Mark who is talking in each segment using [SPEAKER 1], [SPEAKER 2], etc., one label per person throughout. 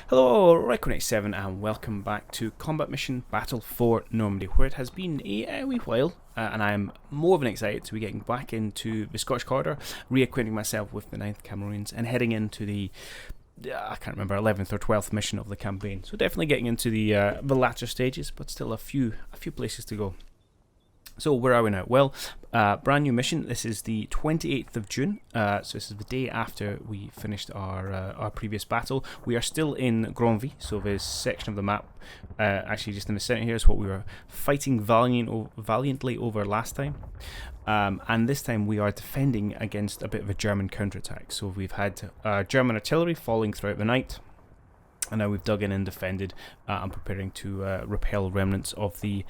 [SPEAKER 1] Hello, Recon87 and welcome back to Combat Mission Battle for Normandy, where it has been a wee while, and I'm more than excited to be getting back into the Scottish Corridor, reacquainting myself with the 9th Cameroons, and heading into the, I can't remember, 11th or 12th mission of the campaign. So definitely getting into the latter stages, but still a few places to go. So where are we now? Well, brand new mission. This is the 28th of June, so this is the day after we finished our previous battle. We are still in Granville, so this section of the map, actually just in the centre here, is what we were fighting valiantly over last time. And this time we are defending against a bit of a German counterattack. So we've had German artillery falling throughout the night, and now we've dug in and defended and preparing to repel remnants of the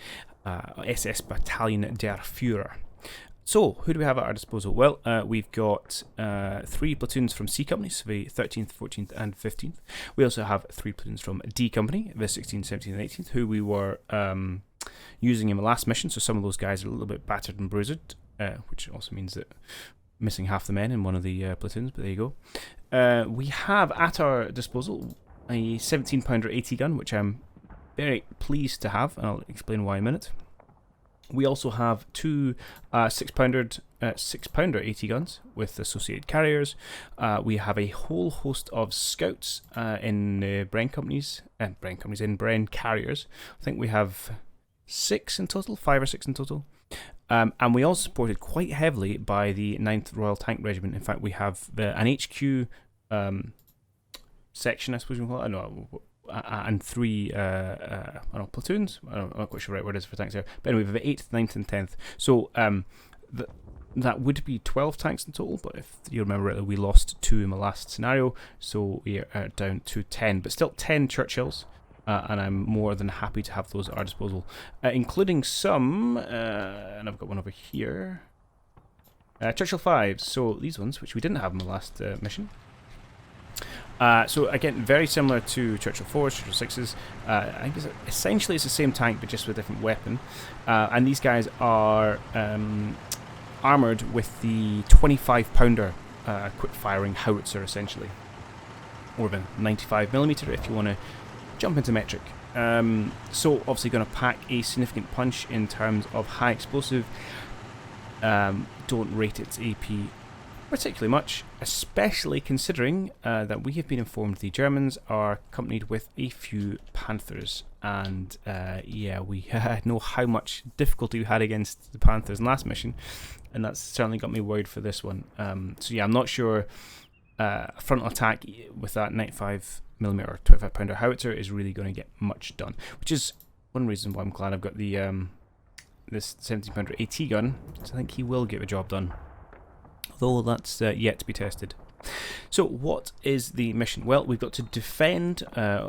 [SPEAKER 1] SS Battalion der Führer. So, who do we have at our disposal? Well, we've got 3 platoons from C Company, so the 13th, 14th and 15th. We also have 3 platoons from D Company, the 16th, 17th and 18th, who we were using in the last mission, so some of those guys are a little bit battered and bruised, which also means that missing half the men in one of the platoons, but there you go. We have at our disposal a 17-pounder AT gun, which I'm very pleased to have, and I'll explain why in a minute. We also have 2 6-pounder AT guns with associated carriers. We have a whole host of scouts in Bren companies, in Bren carriers. I think we have 6 in total, 5 or 6 in total. And we also supported quite heavily by the 9th Royal Tank Regiment. In fact, we have an HQ section, I suppose you can call it. I don't know. And 3 platoons. I'm not quite sure what right word is for tanks there. But anyway, we have the 8th, 9th and 10th. So that would be 12 tanks in total, but if you remember rightly, we lost 2 in the last scenario, so we are down to 10. But still 10 Churchills, and I'm more than happy to have those at our disposal, including some, and I've got one over here, Churchill 5s, so these ones, which we didn't have in the last mission. So again, very similar to Churchill 4s, Churchill 6s. I think essentially it's the same tank, but just with a different weapon. And these guys are armoured with the 25-pounder quick-firing howitzer, essentially, or the 95mm if you want to jump into metric. So obviously going to pack a significant punch in terms of high explosive. Don't rate its AP particularly much, especially considering that we have been informed the Germans are accompanied with a few Panthers, and yeah, we know how much difficulty we had against the Panthers in last mission, and that's certainly got me worried for this one. So yeah, I'm not sure a frontal attack with that 95mm or 25-pounder howitzer is really going to get much done, which is one reason why I'm glad I've got the this 17-pounder AT gun, because I think he will get the job done. Though that's yet to be tested. So what is the mission? Well, we've got to defend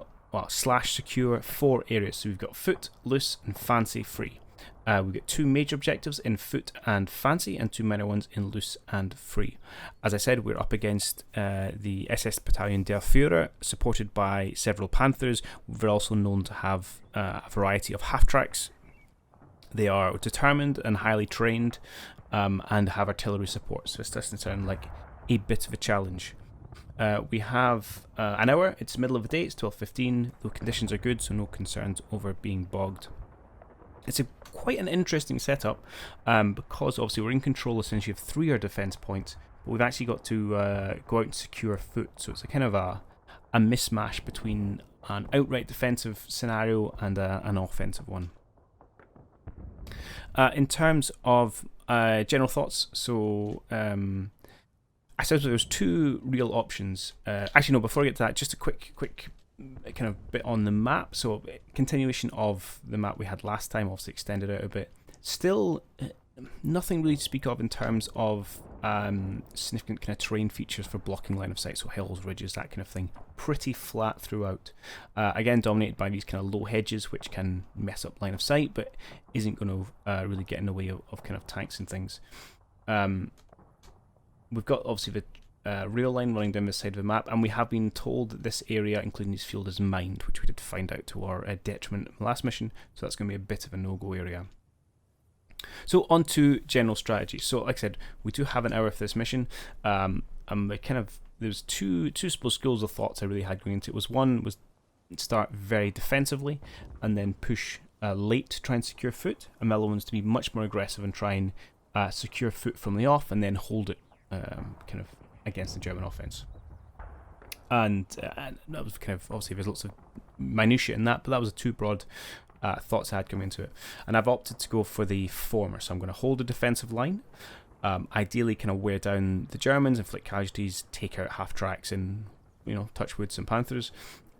[SPEAKER 1] / secure 4 areas. So we've got foot, loose and fancy free. We've got 2 major objectives in foot and fancy, and 2 minor ones in loose and free. As I said, we're up against the SS Battalion der Führer, supported by several Panthers. We're also known to have a variety of half-tracks. They are determined and highly trained, and have artillery support, so this doesn't sound like a bit of a challenge. We have an hour. It's middle of the day. It's 12:15. The conditions are good, so no concerns over being bogged. It's quite an interesting setup, because obviously we're in control essentially of 3 of our defence points, but we've actually got to go out and secure foot, so it's a kind of a mismatch between an outright defensive scenario and an offensive one. In terms of general thoughts, so I suppose there's 2 real options. Actually, no, before I get to that, just a quick kind of bit on the map. So, continuation of the map we had last time, obviously extended out a bit. Still, nothing really to speak of in terms of significant kind of terrain features for blocking line of sight, so hills, ridges, that kind of thing. Pretty flat throughout. Again, dominated by these kind of low hedges, which can mess up line of sight, but isn't going to really get in the way of kind of tanks and things. We've got obviously the rail line running down this side of the map, and we have been told that this area, including this field, is mined, which we did find out to our detriment in the last mission, so that's going to be a bit of a no-go area. So on to general strategy. So like I said, we do have an hour for this mission. There's two schools of thoughts I really had going into it. One was start very defensively and then push late to try and secure foot, and my other one's to be much more aggressive and try and secure foot from the off and then hold it kind of against the German offense. And that was kind of, obviously there's lots of minutiae in that, but that was the two broad thoughts I had coming into it. And I've opted to go for the former, so I'm going to hold a defensive line, ideally kind of wear down the Germans, inflict casualties, take out half tracks and, touch woods and panthers,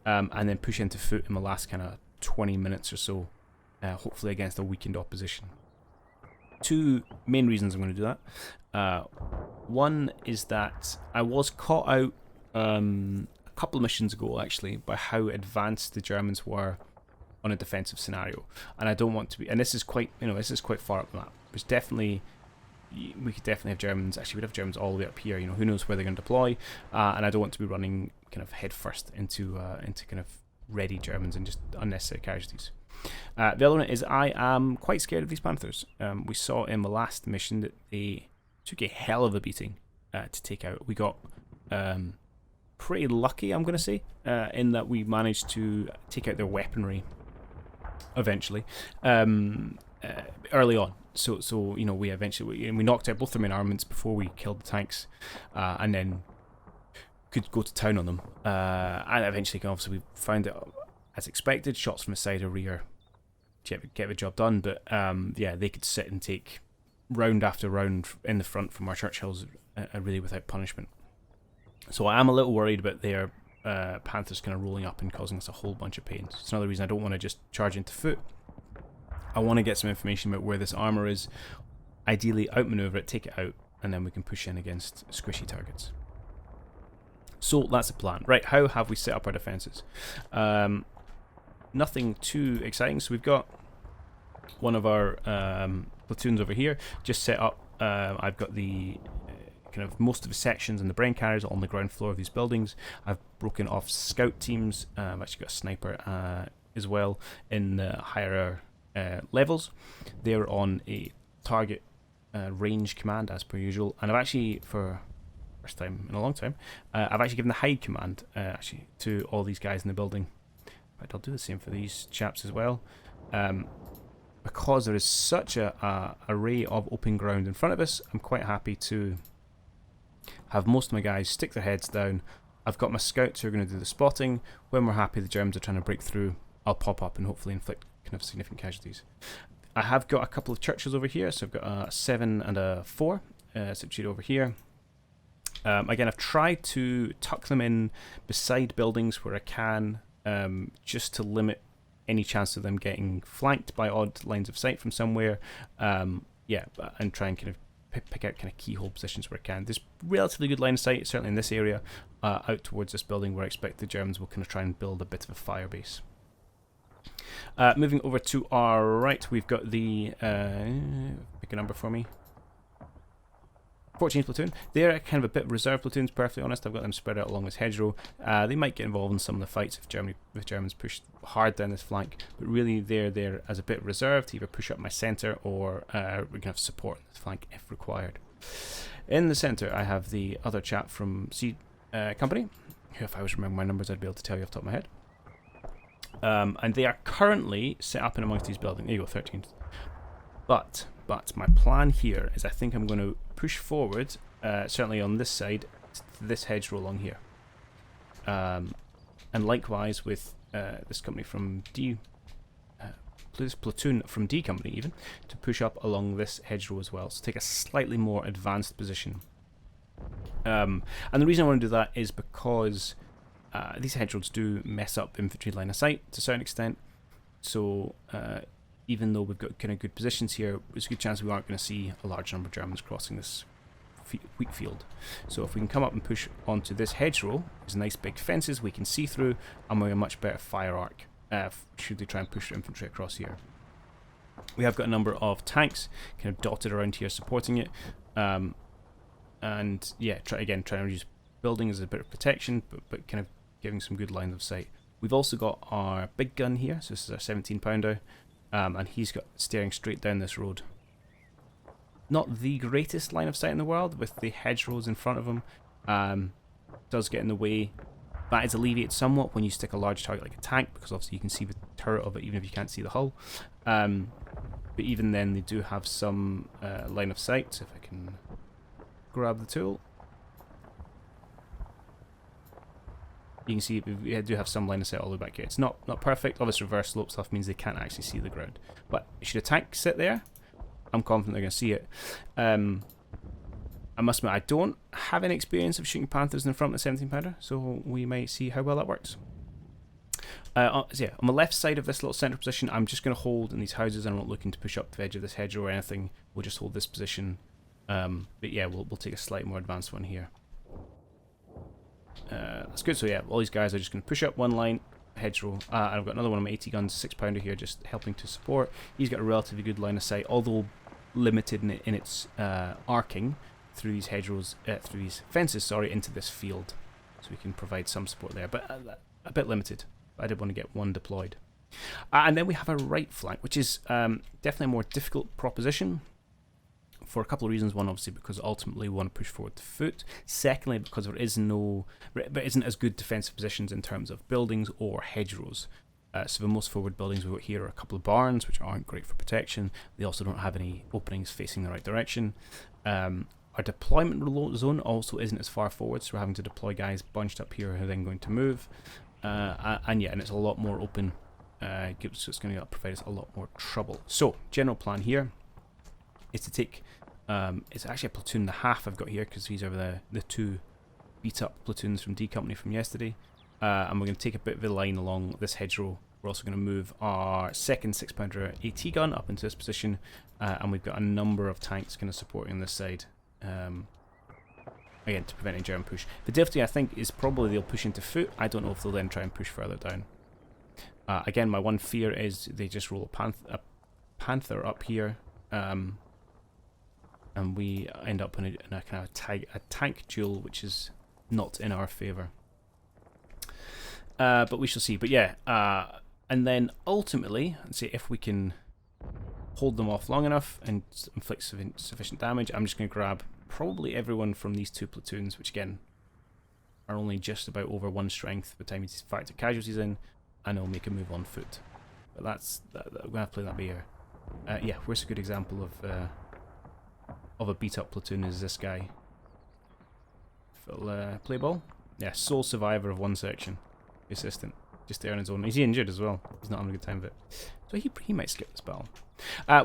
[SPEAKER 1] and then push into foot in the last kind of 20 minutes or so, hopefully against a weakened opposition. Two main reasons I'm going to do that. One is that I was caught out a couple of missions ago, actually, by how advanced the Germans were on a defensive scenario, and I don't want to be. And this is quite far up the map. We could definitely have Germans. Actually, we'd have Germans all the way up here. Who knows where they're going to deploy, and I don't want to be running kind of head first into kind of ready Germans and just unnecessary casualties. The other one is I am quite scared of these Panthers. We saw in the last mission that they took a hell of a beating to take out. We got pretty lucky, I'm going to say, in that we managed to take out their weaponry eventually, early on. So we eventually we knocked out both their main armaments before we killed the tanks, and then could go to town on them. And eventually, obviously, we found it as expected. Shots from the side or rear, get the job done. But they could sit and take round after round in the front from our Churchills, really without punishment. So I am a little worried about their Panthers kind of rolling up and causing us a whole bunch of pain. It's another reason I don't want to just charge into foot. I want to get some information about where this armour is, ideally outmaneuver it, take it out, and then we can push in against squishy targets. So that's the plan. Right, how have we set up our defences? Nothing too exciting. So we've got one of our platoons over here just set up. I've got the kind of most of the sections and the brain carriers on the ground floor of these buildings. I've broken off scout teams. I've actually got a sniper as well in the higher levels. They're on a target range command as per usual, and I've actually, for first time in a long time, I've actually given the hide command actually to all these guys in the building. But I'll do the same for these chaps as well, because there is such a array of open ground in front of us. I'm quite happy to have most of my guys stick their heads down. I've got my scouts who are going to do the spotting. When we're happy the Germans are trying to break through, I'll pop up and hopefully inflict kind of significant casualties. I have got a couple of Churchills over here, so I've got a 7 and a 4 situated over here. Again, I've tried to tuck them in beside buildings where I can, just to limit any chance of them getting flanked by odd lines of sight from somewhere. And try and kind of pick out kind of keyhole positions where I can. There's relatively good line of sight, certainly in this area, out towards this building where I expect the Germans will kind of try and build a bit of a fire base. Moving over to our right, we've got the pick a number for me. 14th platoon. They're kind of a bit reserve platoons, perfectly honest. I've got them spread out along this hedgerow. They might get involved in some of the fights if Germans push hard down this flank, but really they're there as a bit reserved to either push up my centre or we can have support on this flank if required. In the centre I have the other chap from C Company, who, if I was remembering my numbers, I'd be able to tell you off the top of my head. And they are currently set up in amongst these buildings. There you go, 13th. But my plan here is I think I'm going to push forward, certainly on this side, to this hedgerow along here. And likewise with this company from this platoon from D Company even, to push up along this hedgerow as well. So take a slightly more advanced position. And the reason I want to do that is because these hedgerows do mess up infantry line of sight to a certain extent. So even though we've got kind of good positions here, there's a good chance we aren't going to see a large number of Germans crossing this wheat field. So if we can come up and push onto this hedgerow, there's nice big fences we can see through, and we have a much better fire arc should they try and push their infantry across here. We have got a number of tanks kind of dotted around here supporting it, and yeah, trying to use building as a bit of protection, but kind of giving some good lines of sight. We've also got our big gun here, so this is our 17 pounder. And he's got staring straight down this road. Not the greatest line of sight in the world with the hedgerows in front of him. Does get in the way. That is alleviated somewhat when you stick a large target like a tank, because obviously you can see the turret of it even if you can't see the hull. But even then, they do have some line of sight. So if I can grab the tool, you can see we do have some line of sight all the way back here. It's not perfect. Obviously, reverse slope stuff means they can't actually see the ground. But should a tank sit there, I'm confident they're going to see it. I must admit, I don't have any experience of shooting Panthers in front of the 17 pounder, so we might see how well that works. So yeah, on the left side of this little centre position, I'm just going to hold in these houses. I'm not looking to push up the edge of this hedgerow or anything. We'll just hold this position. But yeah, we'll take a slightly more advanced one here. That's good. So yeah, all these guys are just going to push up one line, hedgerow. And I've got another one of my 80 guns, 6 pounder here, just helping to support. He's got a relatively good line of sight, although limited in its arcing through these hedgerows, through these fences, sorry, into this field. So we can provide some support there, but a bit limited. I did want to get one deployed. And then we have a right flank, which is definitely a more difficult proposition for a couple of reasons. One, obviously, because ultimately we want to push forward to foot. Secondly, because there isn't as good defensive positions in terms of buildings or hedgerows. So the most forward buildings we've got here are a couple of barns, which aren't great for protection. They also don't have any openings facing the right direction. Our deployment zone also isn't as far forward, so we're having to deploy guys bunched up here who are then going to move. And it's a lot more open. So it's going to provide us a lot more trouble. So, general plan here is to take... it's actually a platoon and a half I've got here, because these are the two beat-up platoons from D Company from yesterday. And we're going to take a bit of a line along this hedgerow. We're also going to move our second 6 pounder AT gun up into this position. And we've got a number of tanks kind of supporting this side. Again, to prevent a German push. The difficulty, I think, is probably they'll push into foot. I don't know if they'll then try and push further down. Again, my one fear is they just roll a Panther up here, and we end up in a kind of a tank duel, which is not in our favour. But we shall see. But yeah, and then ultimately, let's see if we can hold them off long enough and inflict sufficient damage. I'm just going to grab probably everyone from these two platoons, which again are only just about over 1 strength by the time you factor casualties in, and I'll make a move on foot. But we're going to have to play that by ear. Yeah, where's a good example of a beat up platoon is this guy. Play ball? Yeah, sole survivor of one section. Assistant. Just there on his own. Is he injured as well? He's not having a good time of it. So he might skip this battle.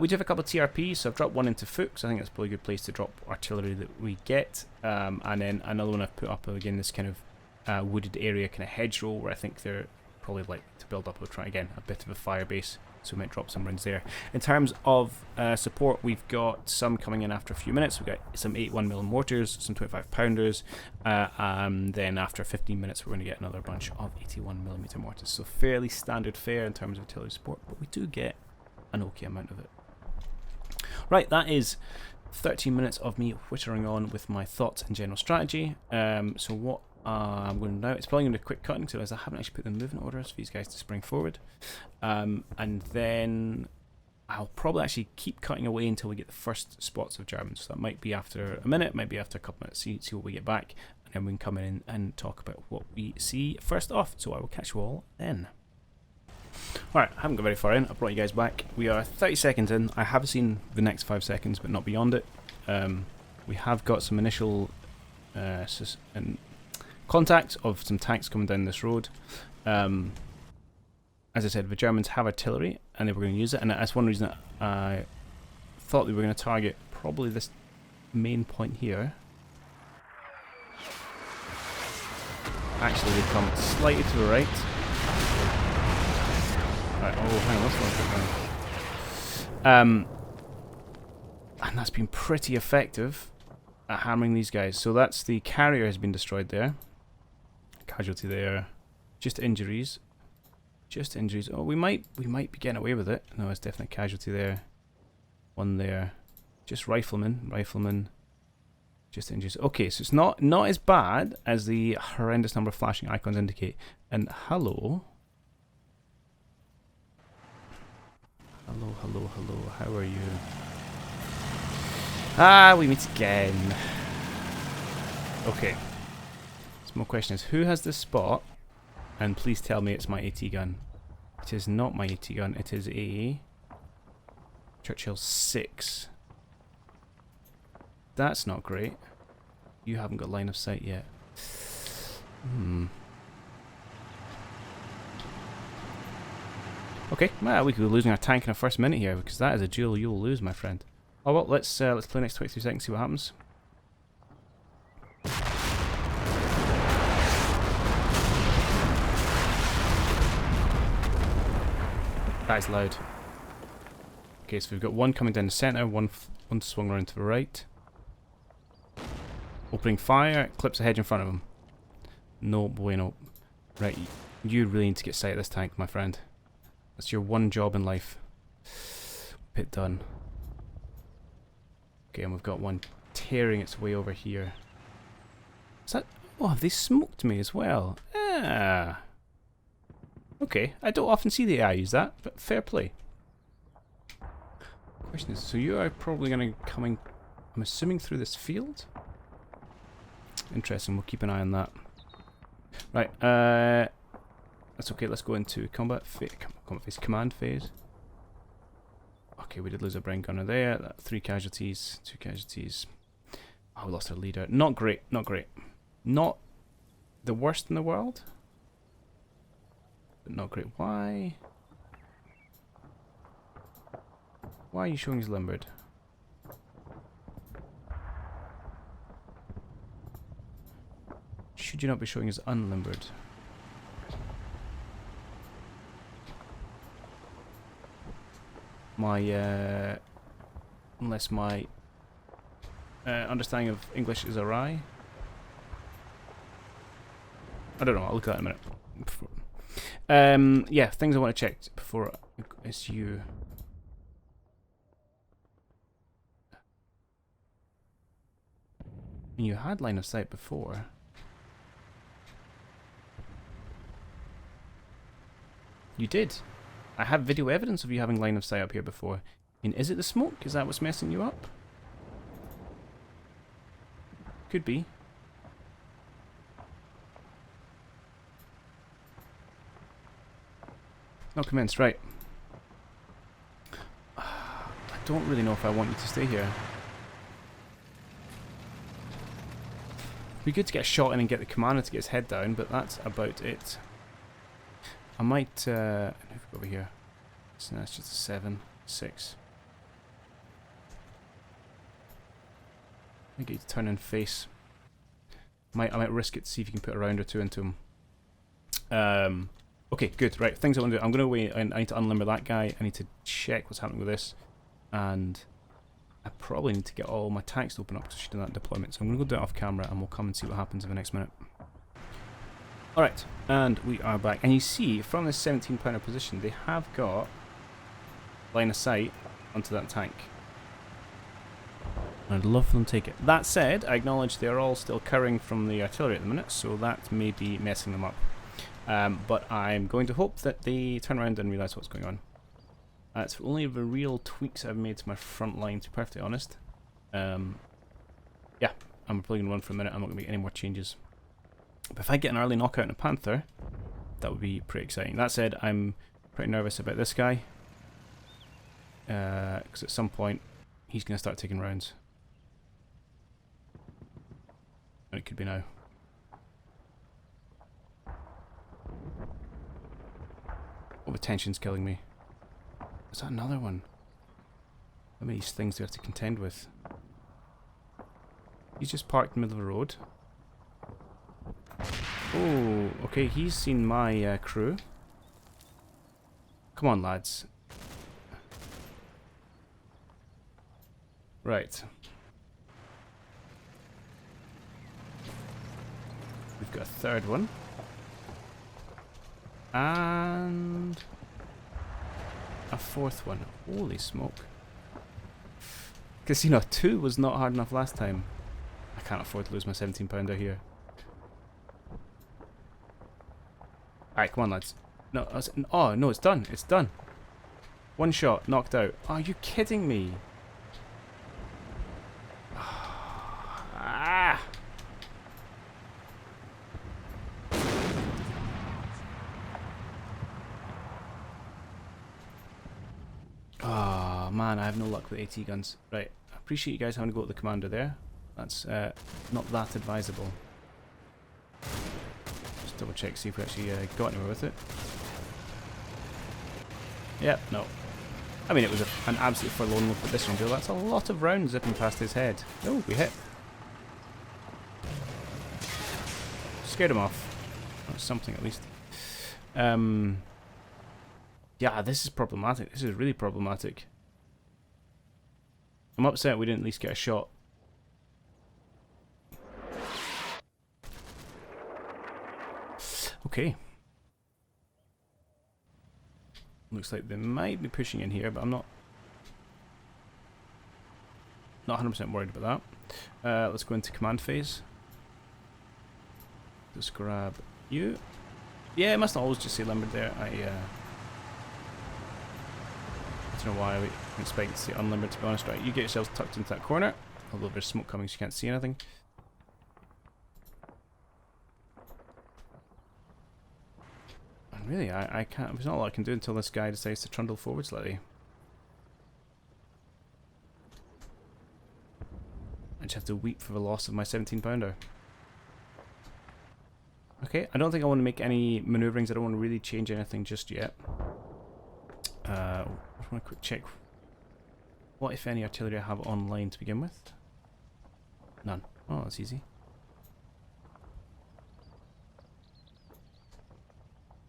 [SPEAKER 1] We do have a couple of TRPs, so I've dropped one into foot, because I think that's probably a good place to drop artillery that we get. And then another one I've put up, again, this kind of wooded area, kind of hedgerow, where I think they're probably like to build up, again, a bit of a fire base. So we might drop some rounds there. In terms of support, we've got some coming in after a few minutes. We've got some 81mm mortars, some 25 pounders, and then after 15 minutes we're going to get another bunch of 81mm mortars. So fairly standard fare in terms of artillery support, but we do get an okay amount of it. Right, that is 13 minutes of me whittering on with my thoughts and general strategy. So what I'm going to now, it's probably going to be a quick cutting, so as I haven't actually put the movement orders for these guys to spring forward. And then I'll probably actually keep cutting away until we get the first spots of Germans. So that might be after a minute, might be after a couple minutes, see what we get back, and then we can come in and talk about what we see first off. So I will catch you all then. Alright, I haven't got very far in, I brought you guys back. We are 30 seconds in. I have seen the next 5 seconds, but not beyond it. We have got some initial contact of some tanks coming down this road. As I said, the Germans have artillery and they were going to use it, and that's one reason that I thought they were going to target probably this main point here. Actually, they come slightly to the right. Right, oh, hang on, that's one. And that's been pretty effective at hammering these guys. So that's the carrier has been destroyed there. Casualty there. Just injuries. Just injuries. Oh, we might be getting away with it. No, it's definitely casualty there. One there. Just rifleman. Just injuries. Okay, so it's not as bad as the horrendous number of flashing icons indicate. And hello. Hello. How are you? Ah, we meet again. Okay. So my question is, who has this spot And please tell me it's my AT gun. It is not my AT gun. It is a Churchill 6. That's not great. You haven't got line of sight yet. Okay, well, we could be losing our tank in our first minute here, because that is a duel you will lose, my friend. Oh well, let's play next 23 seconds, see what happens. That is loud. Okay, so we've got one coming down the centre, one swung around to the right. Opening fire, clips a hedge in front of him. No bueno. Right, you really need to get sight of this tank, my friend. That's your one job in life. Bit done. Okay, and we've got one tearing its way over here. Is that... Oh, have they smoked me as well? Ah. Okay, I don't often see the AI use that, but fair play. Question is, so you are probably going to coming, I'm assuming, through this field? Interesting, we'll keep an eye on that. Right, that's okay, let's go into combat phase, command phase. Okay, we did lose a brain gunner there. 3 casualties, 2 casualties. Oh, we lost our leader. Not great, not great. Not the worst in the world, but not great. Why? Why are you showing us limbered? Should you not be showing us unlimbered? My, unless my understanding of English is awry. I don't know, I'll look at that in a minute. Yeah, things I want to check before it's you. You had line of sight before. You did. I have video evidence of you having line of sight up here before. I mean, is it the smoke? Is that what's messing you up? Could be. Not convinced, right. I don't really know if I want you to stay here. It'd be good to get a shot in and get the commander to get his head down, but that's about it. I might, over here. So that's just a 7, 6. I get you to turn and face. I might risk it to see if you can put a round or 2 into him. Okay, good. Right, things I want to do. I'm going to wait. I need to unlimber that guy. I need to check what's happening with this, and I probably need to get all my tanks to open up to shoot that deployment. So I'm going to go do it off camera, and we'll come and see what happens in the next minute. Alright, and we are back. And you see, from this 17-pounder position, they have got line of sight onto that tank. I'd love for them to take it. That said, I acknowledge they are all still cowering from the artillery at the minute, so that may be messing them up. But I'm going to hope that they turn around and realise what's going on. It's only the real tweaks I've made to my front line, to be perfectly honest. Yeah, I'm probably going to run for a minute. I'm not going to make any more changes. But if I get an early knockout in a Panther, that would be pretty exciting. That said, I'm pretty nervous about this guy. Because at some point, he's going to start taking rounds. And it could be now. Oh, the tension's killing me. Is that another one? How many of these things do I have to contend with? He's just parked in the middle of the road. Oh, okay, he's seen my crew. Come on, lads. Right. We've got a third one. And a fourth one. Holy smoke. Casino 2 was not hard enough last time. I can't afford to lose my 17-pounder here. Alright, come on, lads. No, oh, no, it's done. It's done. One shot, knocked out. Oh, are you kidding me? Ah! Oh man, I have no luck with AT guns. Right, I appreciate you guys having to go to the commander there. That's not that advisable. Just double check, see if we actually got anywhere with it. Yep, no. I mean, it was an absolute forlorn look at this one, Bill. That's a lot of rounds zipping past his head. Oh, we hit. Scared him off. That's something at least. Yeah, this is problematic. This is really problematic. I'm upset we didn't at least get a shot. Okay. Looks like they might be pushing in here, but I'm not 100% worried about that. Let's go into command phase. Just grab you. Yeah, it must not always just say limbered there. I don't know why I expect to say unlimbered, to be honest. Right, you get yourselves tucked into that corner. Although there's smoke coming so you can't see anything. And really, I can't, there's not a lot I can do until this guy decides to trundle forward slightly. I just have to weep for the loss of my 17-pounder. Okay, I don't think I want to make any maneuverings. I don't want to really change anything just yet. I just want a quick check. What, if any, artillery I have online to begin with? None. Oh, that's easy.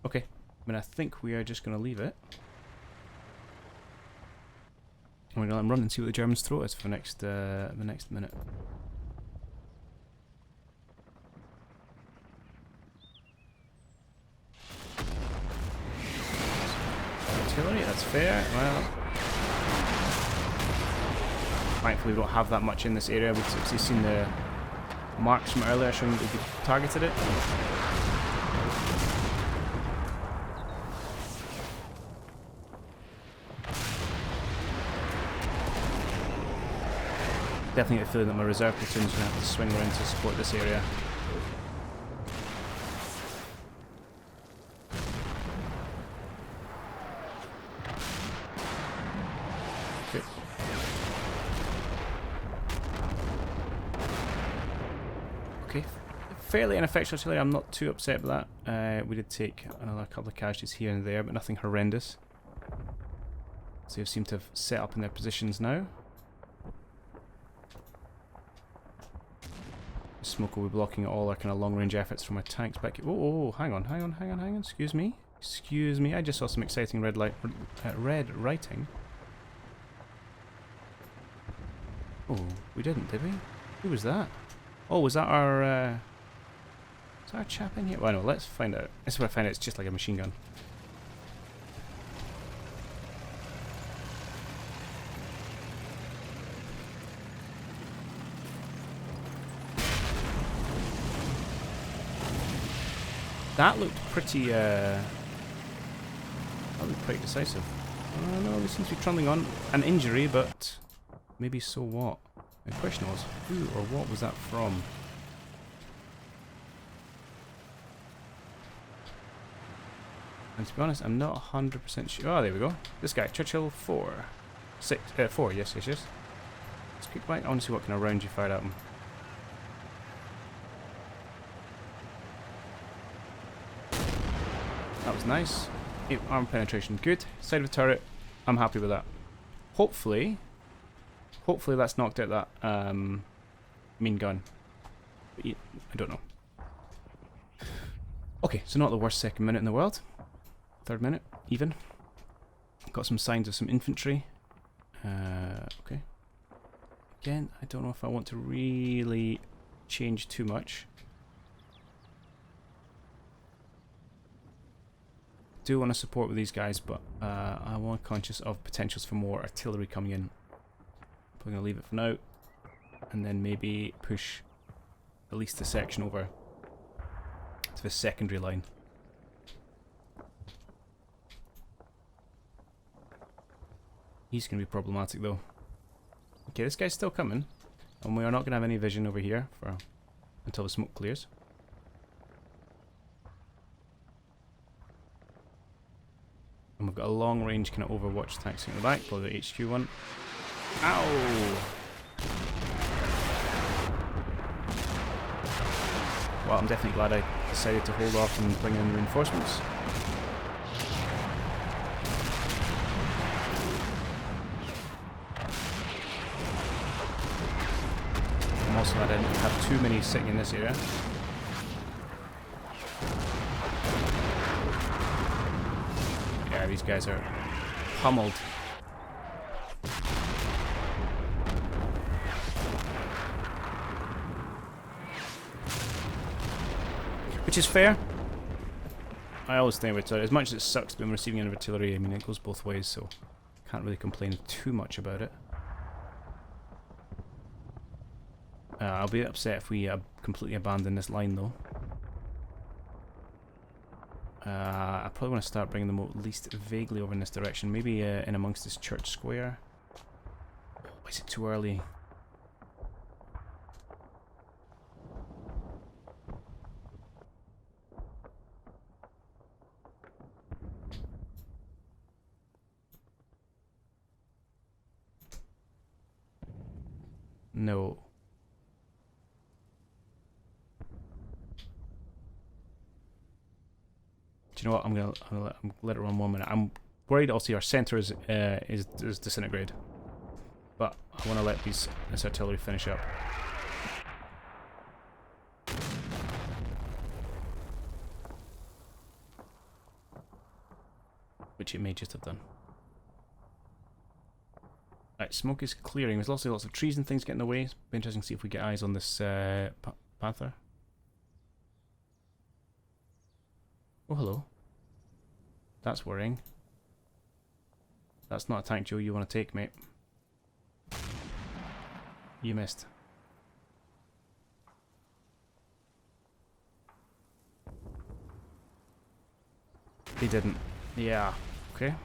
[SPEAKER 1] Okay, I mean, I think we are just going to leave it. I'm going to let him run and see what the Germans throw us for the next minute. Artillery, that's fair. Well, thankfully we don't have that much in this area. We've obviously seen the marks from earlier showing that we targeted it. Definitely get the feeling that my reserve platoon's going to have to swing around to support this area. Okay. Okay, fairly ineffectual artillery. I'm not too upset with that. We did take another couple of casualties here and there, but nothing horrendous. So they seem to have set up in their positions now. Smoke will be blocking all our kind of long-range efforts from our tanks back here. Oh, hang on. Excuse me. I just saw some exciting red writing. Oh, we didn't, did we? Who was that? Oh, was that our chap in here? Well, no, let's find out. This is where I find out it's just like a machine gun. That looked pretty, decisive. No, this seems to be trundling on. An injury, but maybe so what? The question was, who or what was that from? And to be honest, I'm not 100% sure. Oh, there we go. This guy, Churchill 4. 4, yes. Let's quick back. I want to see what kind of round you fired at him. That was nice. 8 arm penetration, good. Side of the turret, I'm happy with that. Hopefully that's knocked out that mean gun. But yeah, I don't know. Okay, so not the worst second minute in the world. Third minute, even. Got some signs of some infantry. Okay. Again, I don't know if I want to really change too much. Do want to support with these guys, but I'm more conscious of potentials for more artillery coming in. I'm going to leave it for now, and then maybe push at least a section over to the secondary line. He's going to be problematic though. Okay, this guy's still coming, and we are not going to have any vision over here for until the smoke clears. We've got a long range kind of overwatch taxi in the back, probably the HQ one. Ow! Well, I'm definitely glad I decided to hold off and bring in reinforcements. I'm also glad I didn't have too many sitting in this area. Yeah, these guys are pummeled. Which is fair. I always think about it. As much as it sucks being receiving an artillery, I mean, it goes both ways, so can't really complain too much about it. I'll be upset if we completely abandon this line, though. I probably want to start bringing them at least vaguely over in this direction. Maybe in amongst this church square. Oh, is it too early? No. Do you know what? I'm gonna let it run 1 minute. I'm worried. Also, our center is disintegrated, but I want to let this artillery finish up. Which it may just have done. Right, smoke is clearing. There's lots of trees and things getting in the way. It'll be interesting to see if we get eyes on this panther. Oh, hello. That's worrying. That's not a tank, Joe, you want to take, mate. You missed. They didn't. Yeah. Okay.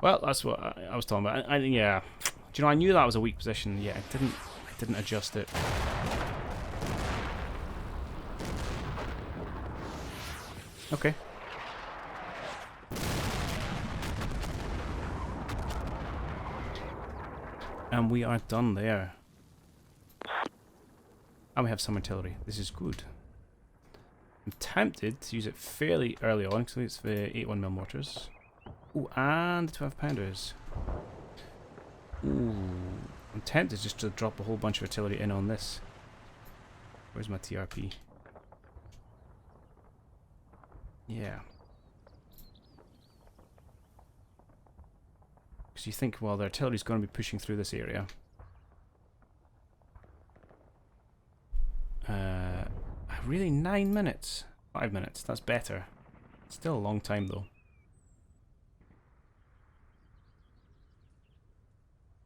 [SPEAKER 1] Well, that's what I was talking about. Yeah. Do you know, I knew that was a weak position. Yeah, I didn't adjust it. Okay. And we are done there. And we have some artillery. This is good. I'm tempted to use it fairly early on, because it's the 81mm mortars. Ooh, and the 12-pounders. Ooh. I'm tempted just to drop a whole bunch of artillery in on this. Where's my TRP? Yeah. Because you think, well, the artillery's going to be pushing through this area. Really, 9 minutes? 5 minutes, that's better. Still a long time, though.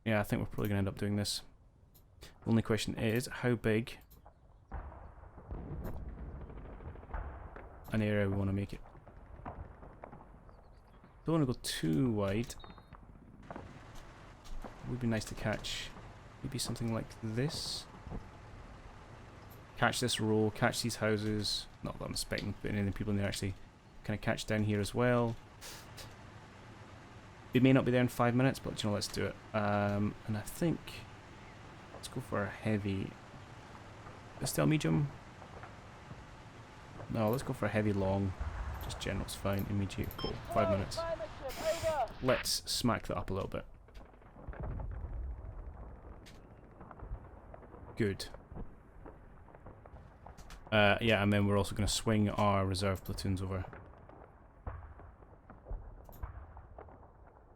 [SPEAKER 1] Yeah, I think we're probably going to end up doing this. The only question is, how big an area we want to make it. Don't want to go too wide. It would be nice to catch maybe something like this. Catch this row, catch these houses. Not that I'm expecting putting any people in there, actually. Kind of catch down here as well. It may not be there in 5 minutes, but you know, let's do it. And I think let's go for a heavy. Is still medium? No, let's go for a heavy long. Just general's fine. Immediate. Cool. 5 minutes. Let's smack that up a little bit. Good. Yeah, and then we're also going to swing our reserve platoons over.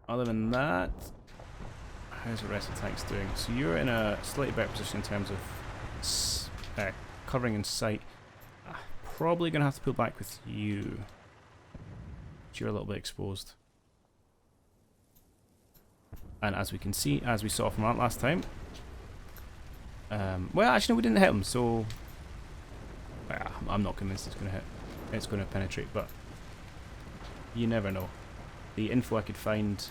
[SPEAKER 1] Other than that, how's the rest of the tanks doing? So you're in a slightly better position in terms of covering in sight. Probably going to have to pull back with you. But you're a little bit exposed. And as we can see, as we saw from our last time, well, actually, no, we didn't hit him, so I'm not convinced it's going to hit. It's going to penetrate, but you never know. The info I could find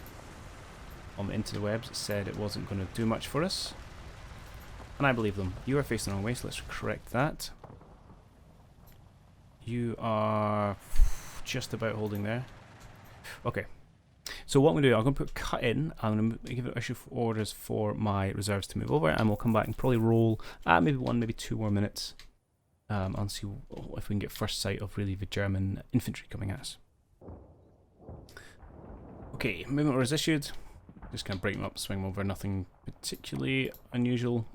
[SPEAKER 1] on the interwebs said it wasn't going to do much for us, and I believe them. You are facing the wrong way, so let's correct that. You are just about holding there. Okay. So what I'm going to do, I'm going to put cut in. I'm going to give it issue orders for my reserves to move over, and we'll come back and probably roll maybe 1, maybe 2 more minutes, and see if we can get first sight of really the German infantry coming at us. Okay, movement orders issued. Just kind of break them up, swing them over. Nothing particularly unusual.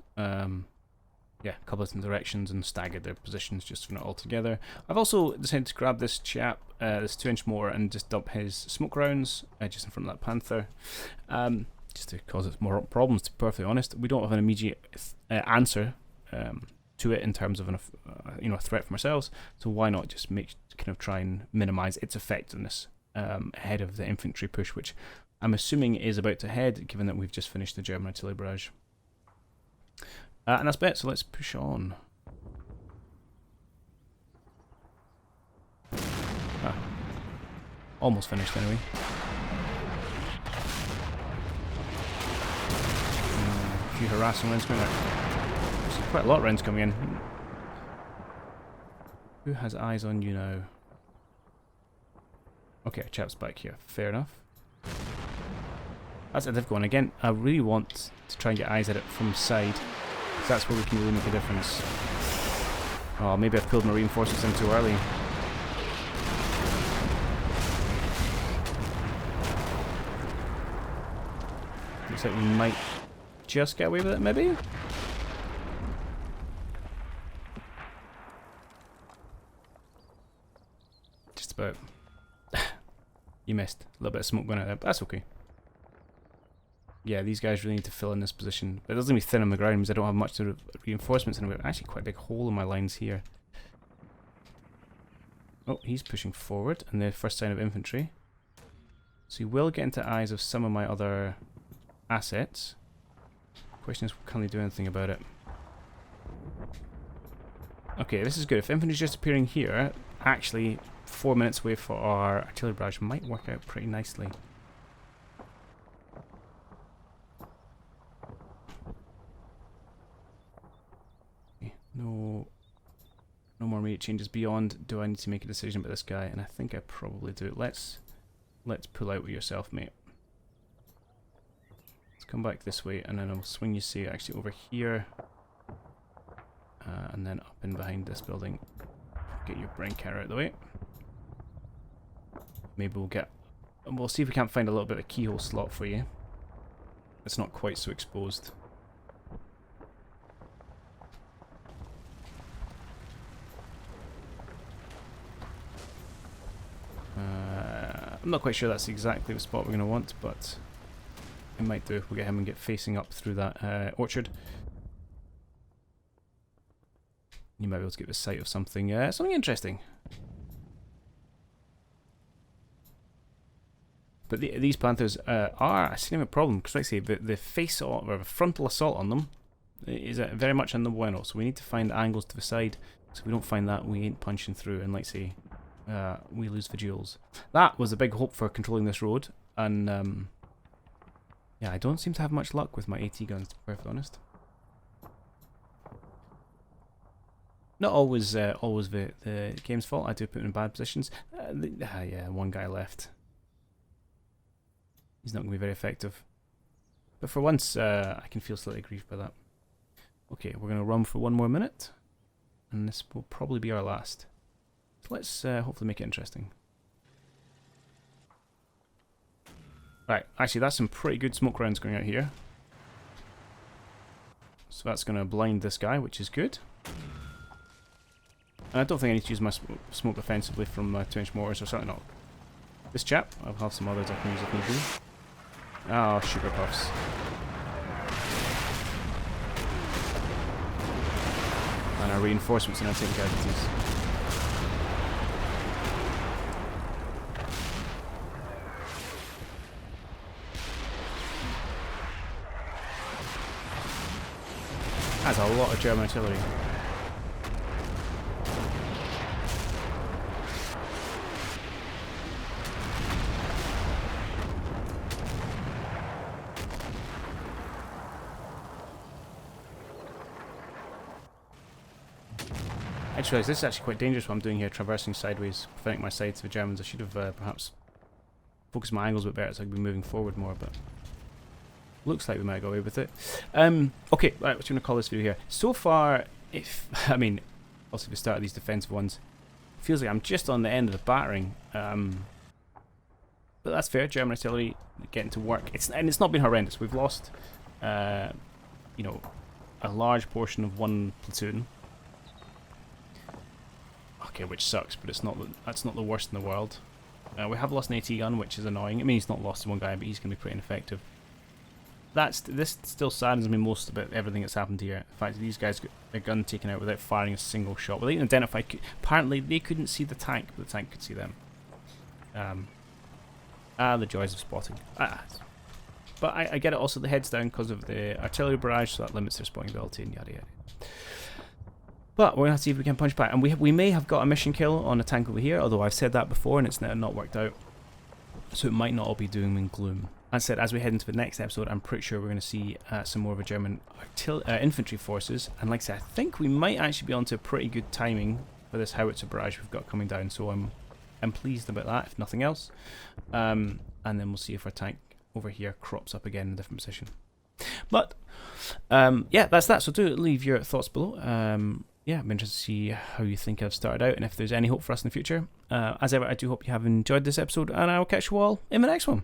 [SPEAKER 1] Yeah, a couple of different directions and staggered their positions just so they're not all together. I've also decided to grab this chap, this 2-inch mortar, and just dump his smoke rounds just in front of that Panther, just to cause it more problems. To be perfectly honest, we don't have an immediate answer to it in terms of a threat from ourselves. So why not just try and minimise its effectiveness ahead of the infantry push, which I'm assuming is about to head, given that we've just finished the German artillery barrage. And that's it, so let's push on. Almost finished anyway. A few harassing rounds coming out. There's quite a lot of rounds coming in. Who has eyes on you now? Okay, a chap's back here. Fair enough. That's a difficult one. Again, I really want to try and get eyes at it from the side. That's where we can really make a difference. Oh, maybe I've pulled my reinforcements in too early. Looks like we might just get away with it, maybe? Just about. You missed. A little bit of smoke going out there, but that's okay. Yeah, these guys really need to fill in this position. But it doesn't mean thin on the ground because I don't have much sort of reinforcements in it. Actually, quite a big hole in my lines here. Oh, he's pushing forward, and the first sign of infantry. So he will get into eyes of some of my other assets. Question is, can they do anything about it? Okay, this is good. If infantry's just appearing here, actually 4 minutes away for our artillery barrage might work out pretty nicely. No more immediate changes beyond. Do I need to make a decision about this guy? And I think I probably do. Let's pull out with yourself, mate. Let's come back this way, and then I'll swing you, say, actually over here, and then up in behind this building. Get your brain carrier out of the way. Maybe we'll see if we can't find a little bit of keyhole slot for you. It's not quite so exposed. I'm not quite sure that's exactly the spot we're going to want, but it might do. We'll get him and get facing up through that orchard. You might be able to get the sight of something interesting. But these Panthers are a significant problem, because like I say, the face or the frontal assault on them is very much in the bueno, so we need to find angles to the side. So if we don't find that, we ain't punching through, and like I say, we lose the duels. That was a big hope for controlling this road, and yeah, I don't seem to have much luck with my AT guns, to be perfectly honest. Not always the game's fault. I do put them in bad positions. Yeah, one guy left. He's not going to be very effective. But for once, I can feel slightly aggrieved by that. Okay, we're going to run for 1 more minute, and this will probably be our last. So let's hopefully make it interesting. Right, actually that's some pretty good smoke rounds going out here. So that's going to blind this guy, which is good. And I don't think I need to use my smoke defensively from 2-inch mortars, or certainly not this chap. I'll have some others I can use if need be. Oh, sugar puffs. And our reinforcements are now taking casualties. That's a lot of German artillery. I just realised this is actually quite dangerous what I'm doing here, traversing sideways, preventing my side to the Germans. I should have perhaps focus my angles a bit better so I can be moving forward more, but looks like we might go away with it. Okay, right, what do you want to call this video here? So far, I mean, also if we start these defensive ones, feels like I'm just on the end of the battering. But that's fair. German artillery getting to work. It's not been horrendous. We've lost, you know, a large portion of one platoon. Okay, which sucks, but that's not the worst in the world. We have lost an AT gun, which is annoying. I mean, he's not lost one guy, but he's going to be pretty ineffective. This still saddens me most about everything that's happened here. In fact, these guys got their gun taken out without firing a single shot. Well, they didn't identify. Apparently, they couldn't see the tank, but the tank could see them. The joys of spotting. But I get it also, the head's down because of the artillery barrage, so that limits their spotting ability and yada yada. But we're going to have to see if we can punch back. And we may have got a mission kill on a tank over here, although I've said that before and it's not worked out. So it might not all be doom and gloom. As I said, as we head into the next episode, I'm pretty sure we're going to see some more of a German infantry forces. And like I said, I think we might actually be onto pretty good timing for this howitzer barrage we've got coming down. So I'm pleased about that, if nothing else. And then we'll see if our tank over here crops up again in a different position. But yeah, that's that. So do leave your thoughts below. Yeah, I'm interested to see how you think I've started out and if there's any hope for us in the future. As ever, I do hope you have enjoyed this episode, and I will catch you all in the next one.